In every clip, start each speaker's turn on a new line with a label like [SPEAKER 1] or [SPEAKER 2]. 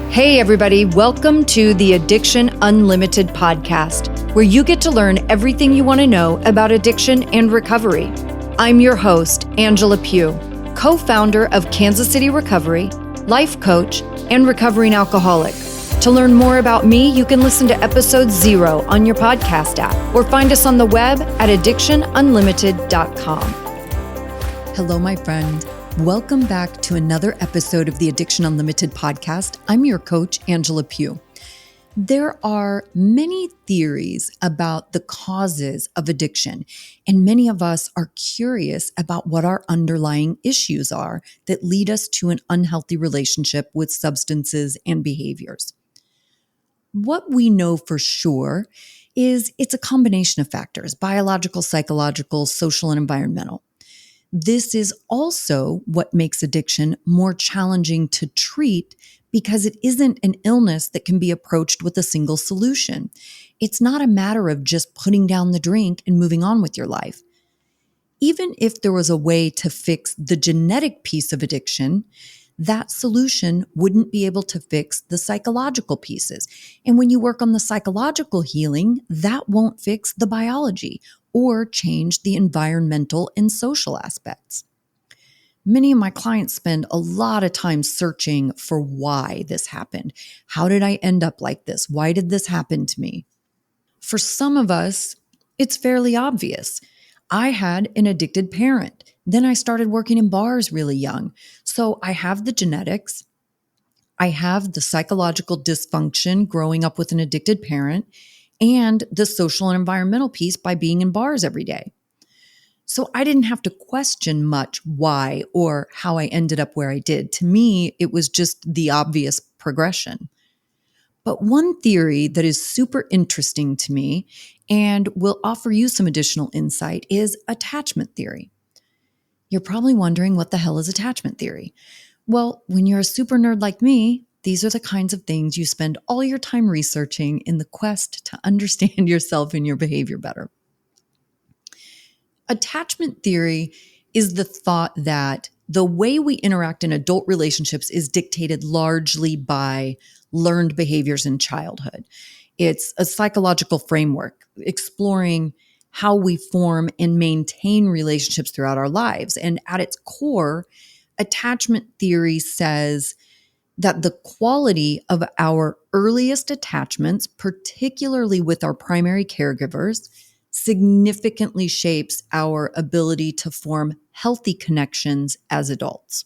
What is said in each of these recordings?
[SPEAKER 1] Hey, everybody, welcome to the Addiction Unlimited podcast, where you get to learn everything you want to know about addiction and recovery. I'm your host, Angela Pugh, co-founder of Kansas City Recovery, life coach, and recovering alcoholic. To learn more about me, you can listen to episode 0 on your podcast app or find us on the web at addictionunlimited.com. Hello, my friend. Welcome back to another episode of the Addiction Unlimited podcast. I'm your coach, Angela Pugh. There are many theories about the causes of addiction, and many of us are curious about what our underlying issues are that lead us to an unhealthy relationship with substances and behaviors. What we know for sure is it's a combination of factors: biological, psychological, social, and environmental. This is also what makes addiction more challenging to treat because it isn't an illness that can be approached with a single solution. It's not a matter of just putting down the drink and moving on with your life. Even if there was a way to fix the genetic piece of addiction, that solution wouldn't be able to fix the psychological pieces. And when you work on the psychological healing, that won't fix the biology or change the environmental and social aspects. Many of my clients spend a lot of time searching for why this happened. How did I end up like this? Why did this happen to me? For some of us, it's fairly obvious. I had an addicted parent. Then I started working in bars really young. So I have the genetics. I have the psychological dysfunction growing up with an addicted parent and the social and environmental piece by being in bars every day. So I didn't have to question much why or how I ended up where I did. To me, it was just the obvious progression. But one theory that is super interesting to me and will offer you some additional insight is attachment theory. You're probably wondering, what the hell is attachment theory? Well, when you're a super nerd like me, these are the kinds of things you spend all your time researching in the quest to understand yourself and your behavior better. Attachment theory is the thought that the way we interact in adult relationships is dictated largely by learned behaviors in childhood. It's a psychological framework exploring how we form and maintain relationships throughout our lives. And at its core, attachment theory says that the quality of our earliest attachments, particularly with our primary caregivers, significantly shapes our ability to form healthy connections as adults.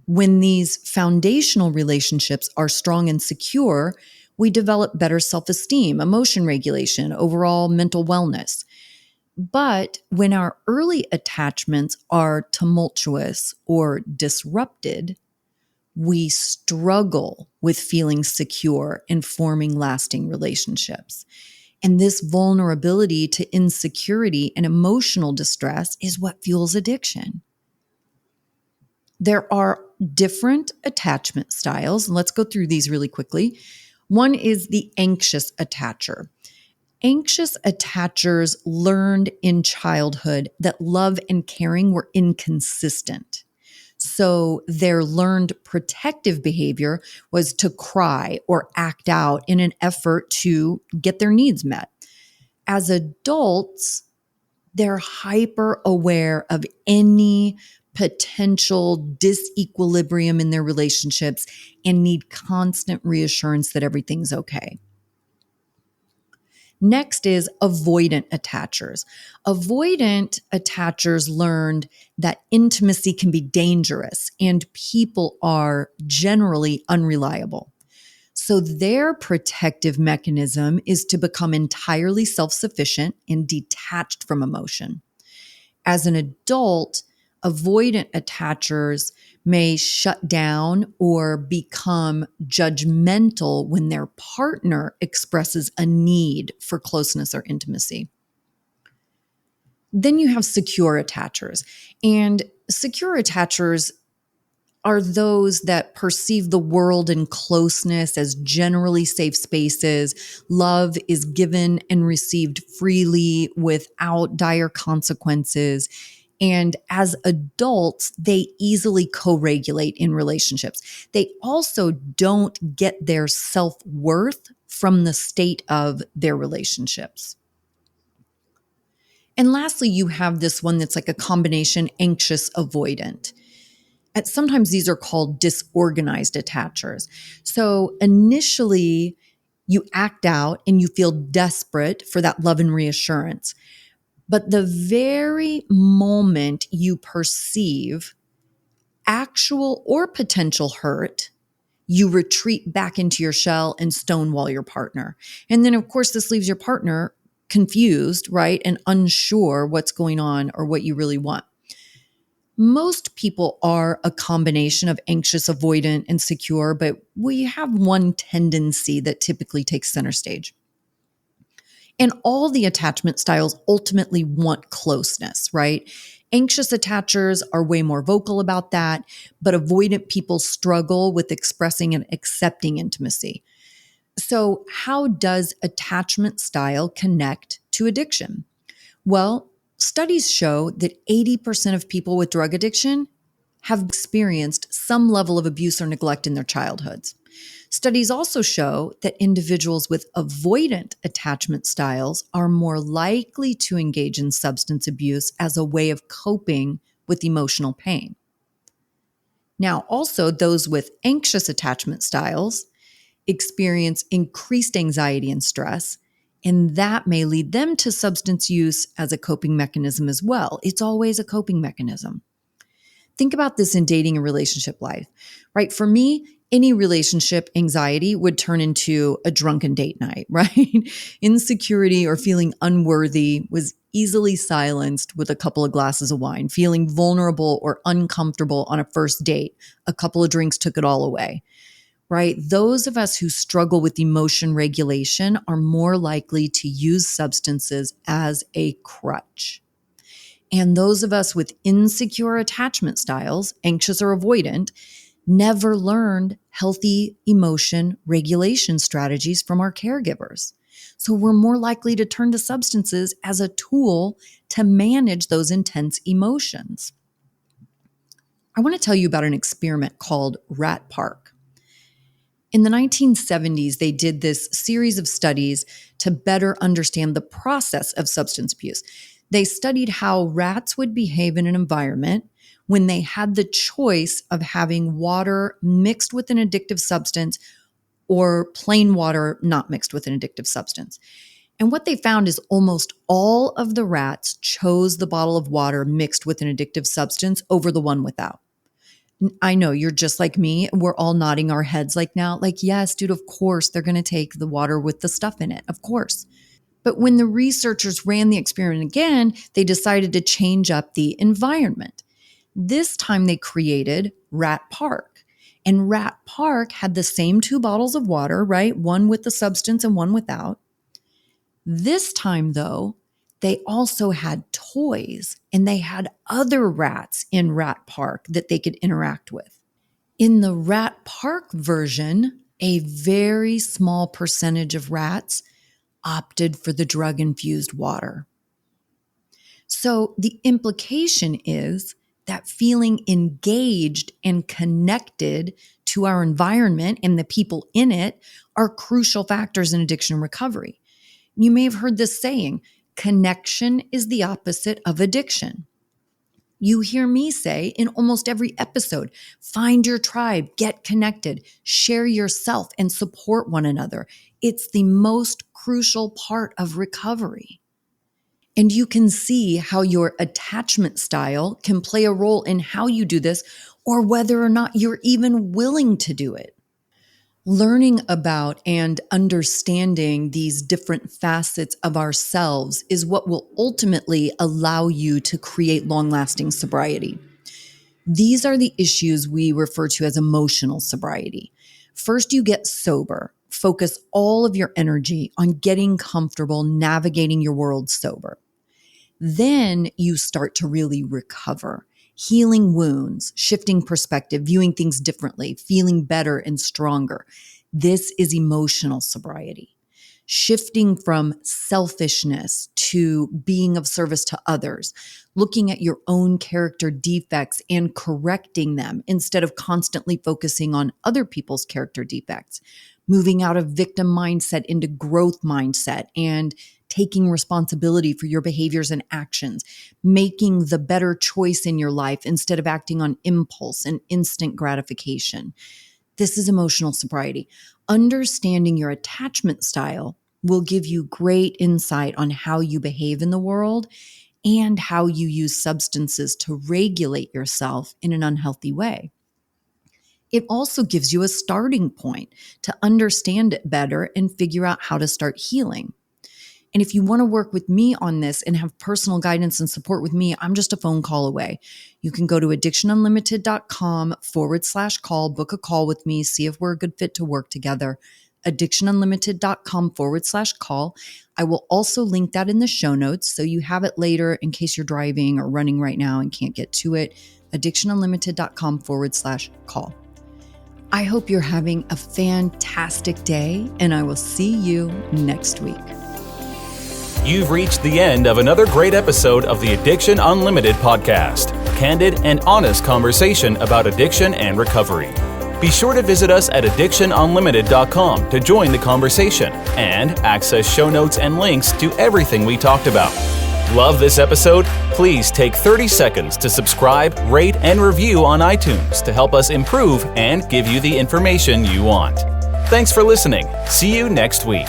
[SPEAKER 1] When these foundational relationships are strong and secure, we develop better self-esteem, emotion regulation, overall mental wellness. But when our early attachments are tumultuous or disrupted, we struggle with feeling secure and forming lasting relationships. And this vulnerability to insecurity and emotional distress is what fuels addiction. There are different attachment styles, and let's go through these really quickly. One is the anxious attacher. Anxious attachers learned in childhood that love and caring were inconsistent. So their learned protective behavior was to cry or act out in an effort to get their needs met. As adults, they're hyper aware of any potential disequilibrium in their relationships and need constant reassurance that everything's okay. Next is avoidant attachers. Avoidant attachers learned that intimacy can be dangerous and people are generally unreliable. So their protective mechanism is to become entirely self-sufficient and detached from emotion. As an adult, avoidant attachers may shut down or become judgmental when their partner expresses a need for closeness or intimacy. Then you have secure attachers. And secure attachers are those that perceive the world and closeness as generally safe spaces. Love is given and received freely without dire consequences. And as adults, they easily co-regulate in relationships. They also don't get their self-worth from the state of their relationships. And lastly, you have this one that's like a combination anxious avoidant. And sometimes these are called disorganized attachers. So initially, you act out and you feel desperate for that love and reassurance. But the very moment you perceive actual or potential hurt, you retreat back into your shell and stonewall your partner. And then, of course, this leaves your partner confused, right? And unsure what's going on or what you really want. Most people are a combination of anxious, avoidant, and secure, but we have one tendency that typically takes center stage. And all the attachment styles ultimately want closeness, right? Anxious attachers are way more vocal about that, but avoidant people struggle with expressing and accepting intimacy. So, how does attachment style connect to addiction? Well, studies show that 80% of people with drug addiction have experienced some level of abuse or neglect in their childhoods. Studies also show that individuals with avoidant attachment styles are more likely to engage in substance abuse as a way of coping with emotional pain. Now, also, those with anxious attachment styles experience increased anxiety and stress, and that may lead them to substance use as a coping mechanism as well. It's always a coping mechanism. Think about this in dating and relationship life, right? For me, any relationship anxiety would turn into a drunken date night, right? Insecurity or feeling unworthy was easily silenced with a couple of glasses of wine. Feeling vulnerable or uncomfortable on a first date, a couple of drinks took it all away, right? Those of us who struggle with emotion regulation are more likely to use substances as a crutch. And those of us with insecure attachment styles, anxious or avoidant, never learned healthy emotion regulation strategies from our caregivers. So we're more likely to turn to substances as a tool to manage those intense emotions. I want to tell you about an experiment called Rat Park. In the 1970s, they did this series of studies to better understand the process of substance abuse. They studied how rats would behave in an environment when they had the choice of having water mixed with an addictive substance or plain water not mixed with an addictive substance. And what they found is almost all of the rats chose the bottle of water mixed with an addictive substance over the one without. I know you're just like me. We're all nodding our heads like now, like, yes, dude, of course, they're going to take the water with the stuff in it. Of course. But when the researchers ran the experiment again, they decided to change up the environment. This time they created Rat Park. And Rat Park had the same two bottles of water, right? One with the substance and one without. This time, though, they also had toys and they had other rats in Rat Park that they could interact with. In the Rat Park version, a very small percentage of rats opted for the drug-infused water. So the implication is that feeling engaged and connected to our environment and the people in it are crucial factors in addiction recovery. You may have heard this saying, connection is the opposite of addiction. You hear me say in almost every episode, find your tribe, get connected, share yourself, and support one another. It's the most crucial part of recovery. And you can see how your attachment style can play a role in how you do this or whether or not you're even willing to do it. Learning about and understanding these different facets of ourselves is what will ultimately allow you to create long-lasting sobriety. These are the issues we refer to as emotional sobriety. First, you get sober. Focus all of your energy on getting comfortable navigating your world sober. Then you start to really recover. Healing wounds, shifting perspective, viewing things differently, feeling better and stronger. This is emotional sobriety. shifting from selfishness to being of service to others, looking at your own character defects and correcting them instead of constantly focusing on other people's character defects, moving out of victim mindset into growth mindset and taking responsibility for your behaviors and actions, making the better choice in your life instead of acting on impulse and instant gratification. This is emotional sobriety. Understanding your attachment style will give you great insight on how you behave in the world and how you use substances to regulate yourself in an unhealthy way. It also gives you a starting point to understand it better and figure out how to start healing. And if you want to work with me on this and have personal guidance and support with me, I'm just a phone call away. You can go to addictionunlimited.com/call, book a call with me, see if we're a good fit to work together. addictionunlimited.com/call. I will also link that in the show notes so you have it later in case you're driving or running right now and can't get to it. addictionunlimited.com/call. I hope you're having a fantastic day, and I will see you next week.
[SPEAKER 2] You've reached the end of another great episode of the Addiction Unlimited podcast. Candid and honest conversation about addiction and recovery. Be sure to visit us at addictionunlimited.com to join the conversation and access show notes and links to everything we talked about. Love this episode? Please take 30 seconds to subscribe, rate, and review on iTunes to help us improve and give you the information you want. Thanks for listening. See you next week.